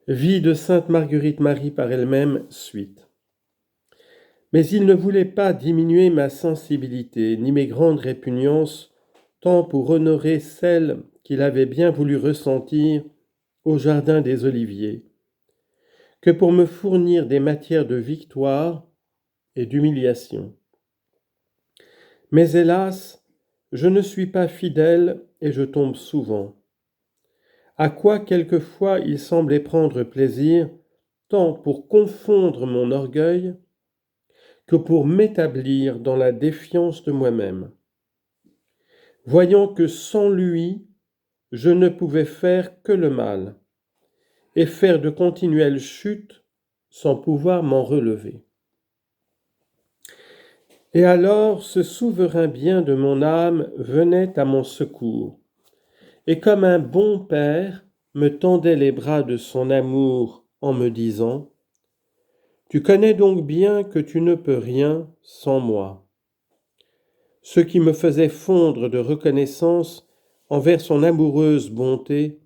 Vie de sainte Marguerite Marie par elle-même, suite. Mais il ne voulait pas diminuer ma sensibilité, ni mes grandes répugnances, tant pour honorer celle qu'il avait bien voulu ressentir au jardin des Oliviers, que pour me fournir des matières de victoire et d'humiliation. Mais hélas, je ne suis pas fidèle et je tombe souvent. À quoi quelquefois il semblait prendre plaisir, tant pour confondre mon orgueil que pour m'établir dans la défiance de moi-même, voyant que sans lui, je ne pouvais faire que le mal, et faire de continuelles chutes sans pouvoir m'en relever. Et alors ce souverain bien de mon âme venait à mon secours, et comme un bon père me tendait les bras de son amour en me disant « Tu connais donc bien que tu ne peux rien sans moi ». Ce qui me faisait fondre de reconnaissance envers son amoureuse bonté,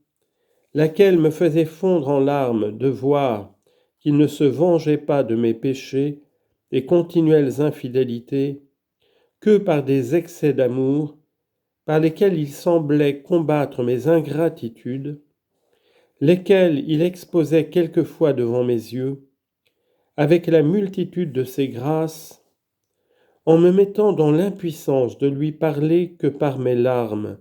laquelle me faisait fondre en larmes de voir qu'il ne se vengeait pas de mes péchés et continuelles infidélités que par des excès d'amour par lesquels il semblait combattre mes ingratitudes, lesquelles il exposait quelquefois devant mes yeux, avec la multitude de ses grâces, en me mettant dans l'impuissance de lui parler que par mes larmes,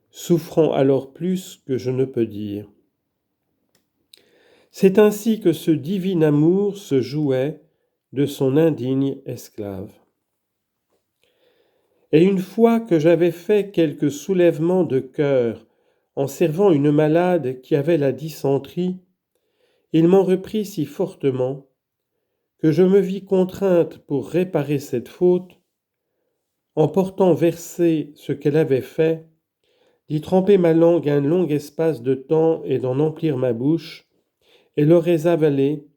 souffrant alors plus que je ne peux dire. C'est ainsi que ce divin amour se jouait de son indigne esclave. Et une fois que j'avais fait quelques soulèvements de cœur en servant une malade qui avait la dysenterie, il m'en reprit si fortement que je me vis contrainte pour réparer cette faute, en portant verser ce qu'elle avait fait, d'y tremper ma langue un long espace de temps et d'en emplir ma bouche, et l'aurais avalé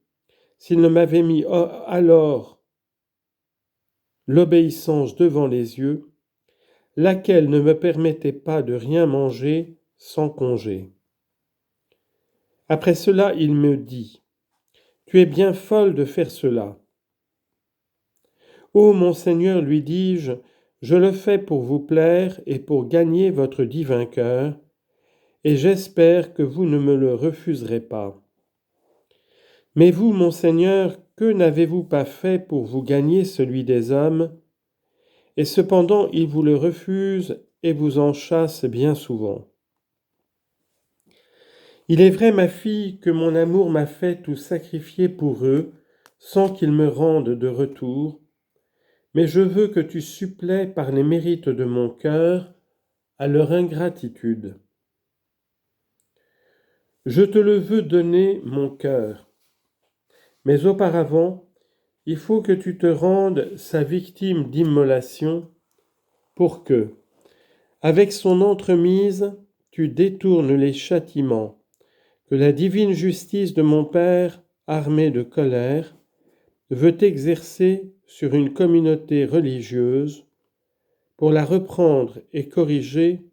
s'il ne m'avait mis alors l'obéissance devant les yeux, laquelle ne me permettait pas de rien manger sans congé. Après cela, il me dit « Tu es bien folle de faire cela. » « Ô Monseigneur, lui dis-je, je le fais pour vous plaire et pour gagner votre divin cœur, et j'espère que vous ne me le refuserez pas. Mais vous, Monseigneur, que n'avez-vous pas fait pour vous gagner celui des hommes? Et cependant il vous le refuse et vous en chasse bien souvent. Il est vrai, ma fille, que mon amour m'a fait tout sacrifier pour eux, sans qu'ils me rendent de retour, mais je veux que tu supplées par les mérites de mon cœur à leur ingratitude. Je te le veux donner, mon cœur, mais auparavant, il faut que tu te rendes sa victime d'immolation pour que, avec son entremise, tu détournes les châtiments que la divine justice de mon Père, armée de colère, veut exercer sur une communauté religieuse pour la reprendre et corriger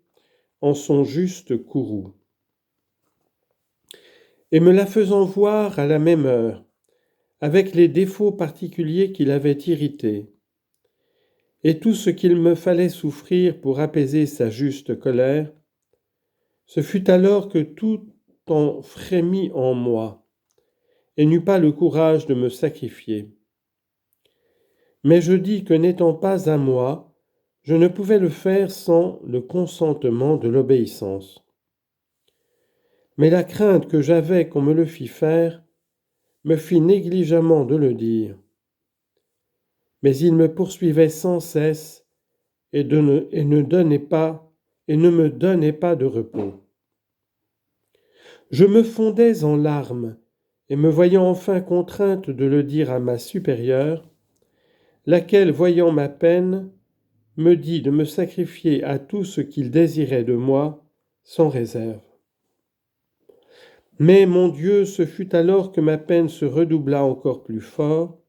en son juste courroux. Et me la faisant voir à la même heure, avec les défauts particuliers qui l'avaient irrité, et tout ce qu'il me fallait souffrir pour apaiser sa juste colère, ce fut alors que tout en frémit en moi, et n'eut pas le courage de me sacrifier. Mais je dis que n'étant pas à moi, je ne pouvais le faire sans le consentement de l'obéissance. Mais la crainte que j'avais qu'on me le fît faire me fit négligemment de le dire. Mais il me poursuivait sans cesse et ne me donnait pas de repos. Je me fondais en larmes, et me voyant enfin contrainte de le dire à ma supérieure, laquelle, voyant ma peine, me dit de me sacrifier à tout ce qu'il désirait de moi, sans réserve. Mais, mon Dieu, ce fut alors que ma peine se redoubla encore plus fort,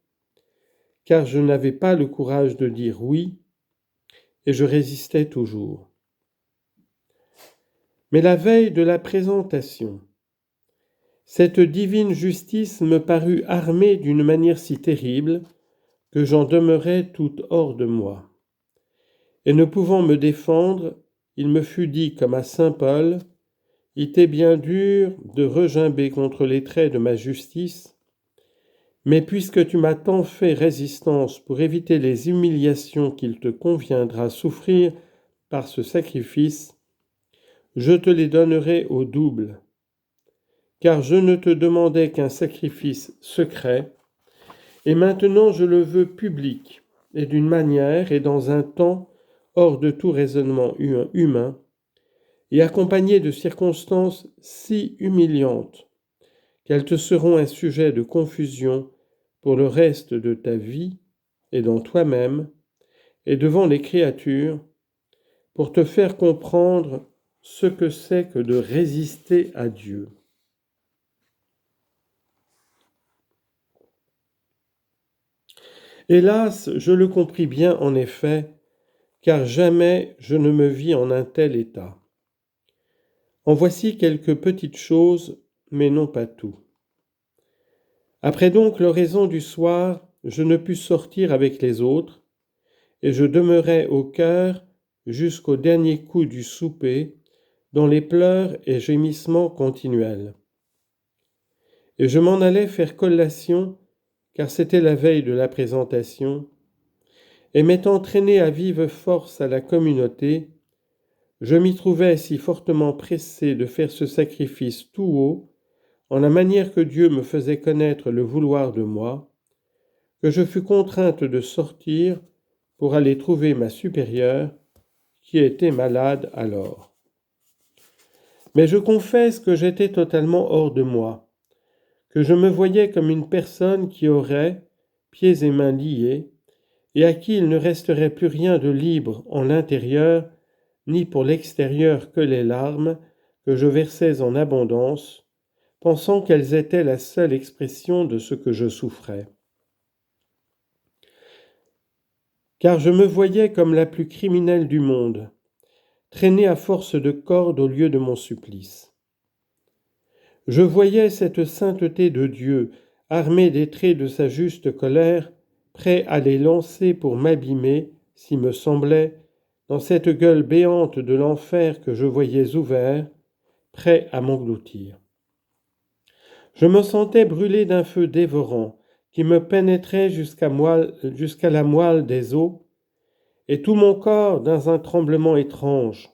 car je n'avais pas le courage de dire oui, et je résistais toujours. Mais la veille de la présentation, Cette divine justice me parut armée d'une manière si terrible que j'en demeurai tout hors de moi. Et ne pouvant me défendre, il me fut dit comme à saint Paul, « Il t'est bien dur de regimber contre les traits de ma justice, mais puisque tu m'as tant fait résistance pour éviter les humiliations qu'il te conviendra souffrir par ce sacrifice, je te les donnerai au double. Car je ne te demandais qu'un sacrifice secret, et maintenant je le veux public, et d'une manière et dans un temps hors de tout raisonnement humain, et accompagné de circonstances si humiliantes qu'elles te seront un sujet de confusion pour le reste de ta vie et dans toi-même et devant les créatures, pour te faire comprendre ce que c'est que de résister à Dieu. Hélas, je le compris bien en effet, car jamais je ne me vis en un tel état. En voici quelques petites choses, mais non pas tout. Après donc l'oraison du soir, je ne pus sortir avec les autres, et je demeurai au cœur jusqu'au dernier coup du souper, dans les pleurs et gémissements continuels. Et je m'en allais faire collation, car c'était la veille de la présentation, et m'étant traîné à vive force à la communauté, je m'y trouvais si fortement pressé de faire ce sacrifice tout haut, en la manière que Dieu me faisait connaître le vouloir de moi, que je fus contrainte de sortir pour aller trouver ma supérieure, qui était malade alors. Mais je confesse que j'étais totalement hors de moi, que je me voyais comme une personne qui aurait, pieds et mains liés, et à qui il ne resterait plus rien de libre en l'intérieur, ni pour l'extérieur que les larmes que je versais en abondance, pensant qu'elles étaient la seule expression de ce que je souffrais. Car je me voyais comme la plus criminelle du monde, traînée à force de cordes au lieu de mon supplice. Je voyais cette sainteté de Dieu, armée des traits de sa juste colère, prêt à les lancer pour m'abîmer, s'il me semblait, dans cette gueule béante de l'enfer que je voyais ouvert, prêt à m'engloutir. Je me sentais brûlé d'un feu dévorant qui me pénétrait jusqu'à la moelle des os, et tout mon corps dans un tremblement étrange,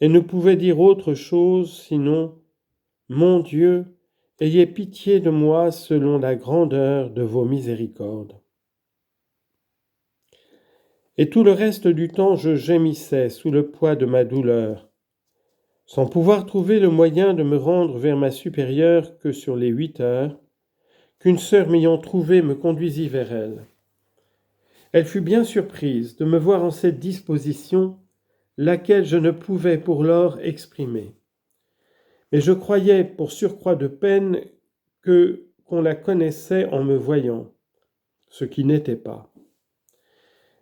et ne pouvait dire autre chose sinon « Mon Dieu, ayez pitié de moi selon la grandeur de vos miséricordes. » Et tout le reste du temps je gémissais sous le poids de ma douleur, sans pouvoir trouver le moyen de me rendre vers ma supérieure que sur les 8 heures, qu'une sœur m'ayant trouvé me conduisit vers elle. Elle fut bien surprise de me voir en cette disposition, laquelle je ne pouvais pour lors exprimer. Mais je croyais, pour surcroît de peine, qu'on la connaissait en me voyant, ce qui n'était pas.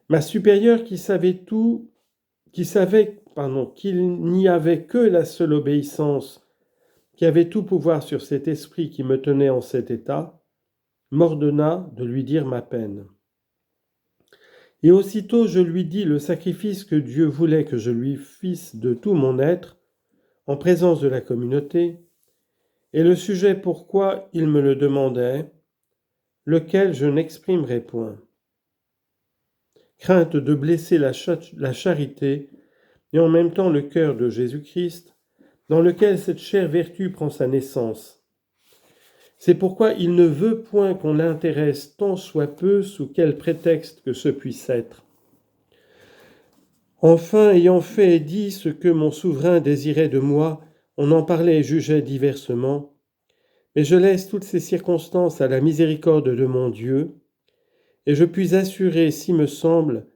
Ma supérieure qui savait qu'il n'y avait que la seule obéissance, qui avait tout pouvoir sur cet esprit qui me tenait en cet état, m'ordonna de lui dire ma peine. Et aussitôt je lui dis le sacrifice que Dieu voulait que je lui fisse de tout mon être, en présence de la communauté, et le sujet pourquoi il me le demandait, lequel je n'exprimerai point. Crainte de blesser la charité et en même temps le cœur de Jésus-Christ, dans lequel cette chère vertu prend sa naissance. C'est pourquoi il ne veut point qu'on l'intéresse tant soit peu sous quel prétexte que ce puisse être. Enfin, ayant fait et dit ce que mon souverain désirait de moi, on en parlait et jugeait diversement, mais je laisse toutes ces circonstances à la miséricorde de mon Dieu, et je puis assurer, s'il me semble,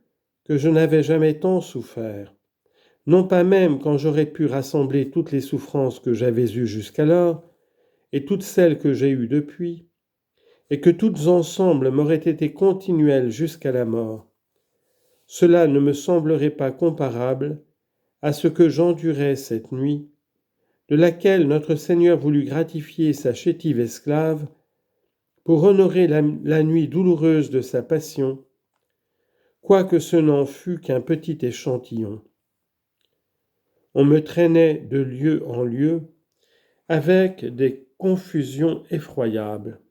que je n'avais jamais tant souffert, non pas même quand j'aurais pu rassembler toutes les souffrances que j'avais eues jusqu'alors, et toutes celles que j'ai eues depuis, et que toutes ensemble m'auraient été continuelles jusqu'à la mort. Cela ne me semblerait pas comparable à ce que j'endurais cette nuit, de laquelle notre Seigneur voulut gratifier sa chétive esclave, pour honorer la nuit douloureuse de sa passion, quoique ce n'en fût qu'un petit échantillon. On me traînait de lieu en lieu avec des confusions effroyables.